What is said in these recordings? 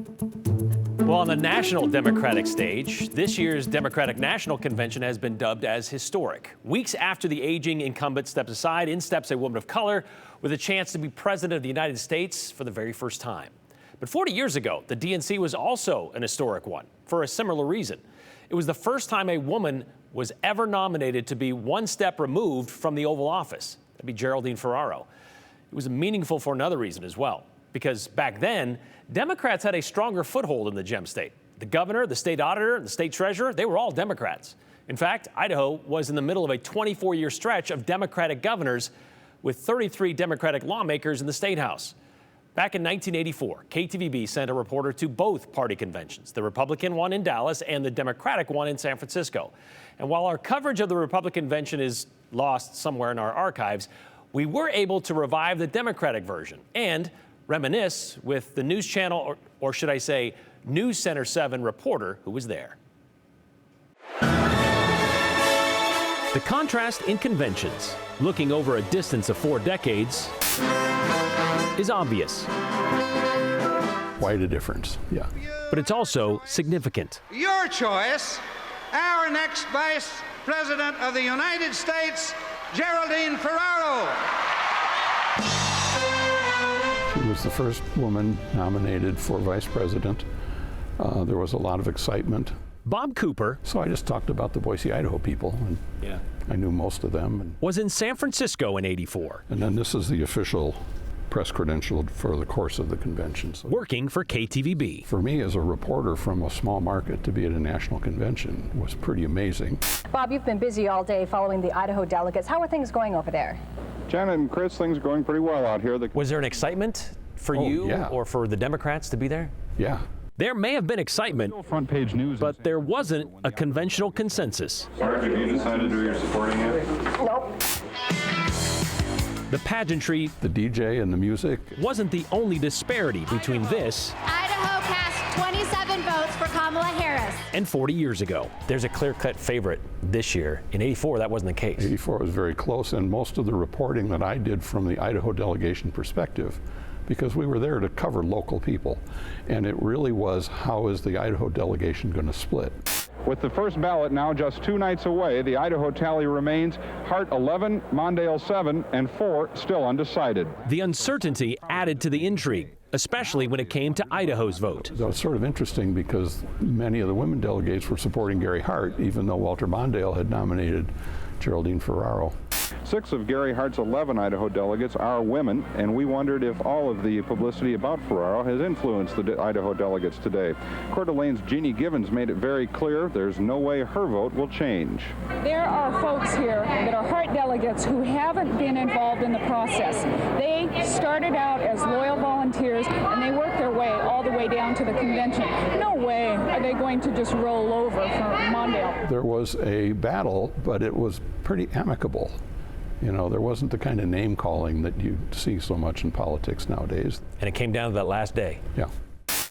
Well, on the national Democratic stage, this year's Democratic National Convention has been dubbed as historic. Weeks after the aging incumbent steps aside, in steps a woman of color with a chance to be president of the United States for the very first time. But 40 years ago, the DNC was also an historic one for a similar reason. It was the first time a woman was ever nominated to be one step removed from the Oval Office. That'd be Geraldine Ferraro. It was meaningful for another reason as well, because back then, Democrats had a stronger foothold in the Gem State. The governor, the state auditor, and the state treasurer, they were all Democrats. In fact, Idaho was in the middle of a 24-year stretch of Democratic governors with 33 Democratic lawmakers in the State House. Back in 1984, KTVB sent a reporter to both party conventions, the Republican one in Dallas and the Democratic one in San Francisco. And while our coverage of the Republican convention is lost somewhere in our archives, we were able to revive the Democratic version and reminisce with the news channel, or should I say, News Center 7 reporter who was there. The contrast in conventions, looking over a distance of 4 decades, is obvious. Quite a difference, yeah. But it's also significant. Your choice, our next Vice President of the United States, Geraldine Ferraro. She was the first woman nominated for vice president. There was a lot of excitement. Bob Cooper, So I just talked about the Boise, Idaho people, and I knew most of them. was in San Francisco in '84, And then this is the official press credential for the course of the convention. So working for KTVB. for me, as a reporter from a small market, to be at a national convention was pretty amazing. Bob, you've been busy all day following the Idaho delegates. How are things going over there? Janet and Chris, things are going pretty well out here. Was there an excitement for you yeah. or for the Democrats to be there? Yeah. There may have been excitement, Front page news. but there wasn't a conventional consensus. Mark, have you decided who you're supporting yet? Nope. The pageantry The DJ and the music. wasn't the only disparity between this Idaho cast 27 votes for Kamala Harris. and 40 years ago. There's a clear-cut favorite this year. In '84, that wasn't the case. 84 was very close, and most of the reporting that I did from the Idaho delegation perspective, because we were there to cover local people, and it really was, how is the Idaho delegation going to split? With the first ballot now just 2 nights away, the Idaho tally remains Hart 11, Mondale 7, and 4 still undecided. The uncertainty added to the intrigue, especially when it came to Idaho's vote. So it's sort of interesting because many of the women delegates were supporting Gary Hart, even though Walter Mondale had nominated Geraldine Ferraro. 6 of Gary Hart's 11 Idaho delegates are women, and we wondered if all of the publicity about Ferraro has influenced the Idaho delegates today. Coeur d'Alene's Jeannie Givens made it very clear there's no way her vote will change. There are folks here that are Hart delegates who haven't been involved in the process. They started out as loyal volunteers, and they worked their way all the way down to the convention. No way are they going to just roll over for Mondale. There was a battle, but it was pretty amicable. You know, there wasn't the kind of name calling that you see so much in politics nowadays. And it came down to that last day. Yeah.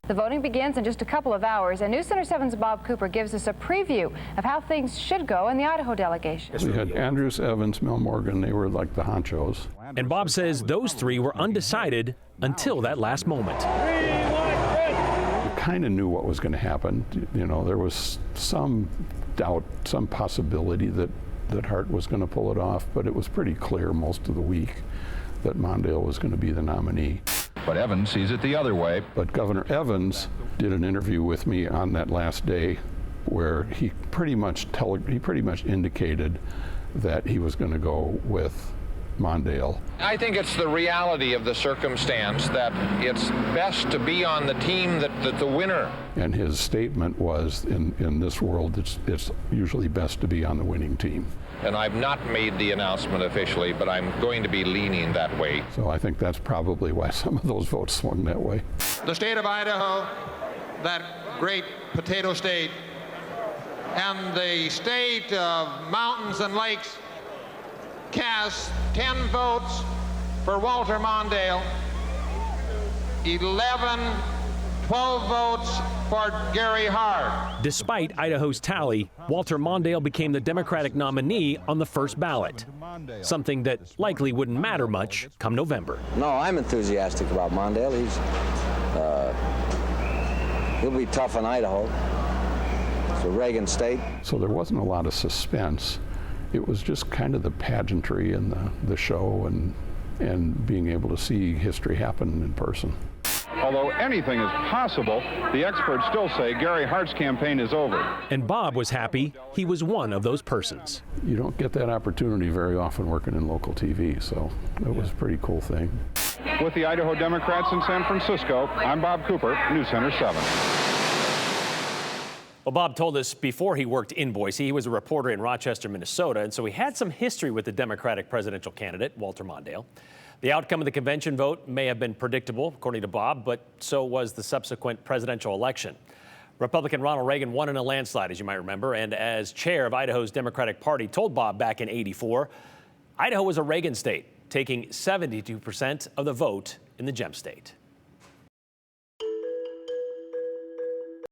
The voting begins in just a couple of hours, and News Center 7's Bob Cooper gives us a preview of how things should go in the Idaho delegation. We had Andrews, Evans, Mel Morgan. They were like the honchos. And Bob says those 3 were undecided until that last moment. We kind of knew what was going to happen. You know, there was some doubt, some possibility that Hart was going to pull it off, but it was pretty clear most of the week that Mondale was going to be the nominee. But Evans sees it the other way. But Governor Evans did an interview with me on that last day where he pretty much indicated that he was going to go with Mondale. I think it's the reality of the circumstance that it's best to be on the team that the winner. And his statement was, in this world, it's usually best to be on the winning team. And I've not made the announcement officially, but I'm going to be leaning that way. So I think that's probably why some of those votes swung that way. The state of Idaho, that great potato state, and the state of mountains and lakes, cast 10 votes for Walter Mondale, 12 votes for Gary Hart. Despite Idaho's tally, Walter Mondale became the Democratic nominee on the first ballot, something that likely wouldn't matter much come November. No, I'm enthusiastic about Mondale. He'll be tough in Idaho. It's a Reagan state. So there wasn't a lot of suspense. It was just kind of the pageantry and the show and being able to see history happen in person. Although anything is possible, the experts still say Gary Hart's campaign is over. And Bob was happy he was one of those persons. You don't get that opportunity very often working in local TV, so it was a pretty cool thing. With the Idaho Democrats in San Francisco, I'm Bob Cooper, News Center 7. Well, Bob told us before he worked in Boise, he was a reporter in Rochester, Minnesota, and so he had some history with the Democratic presidential candidate, Walter Mondale. The outcome of the convention vote may have been predictable, according to Bob, but so was the subsequent presidential election. Republican Ronald Reagan won in a landslide, as you might remember, and as chair of Idaho's Democratic Party told Bob back in '84, Idaho was a Reagan state, taking 72% of the vote in the gem state.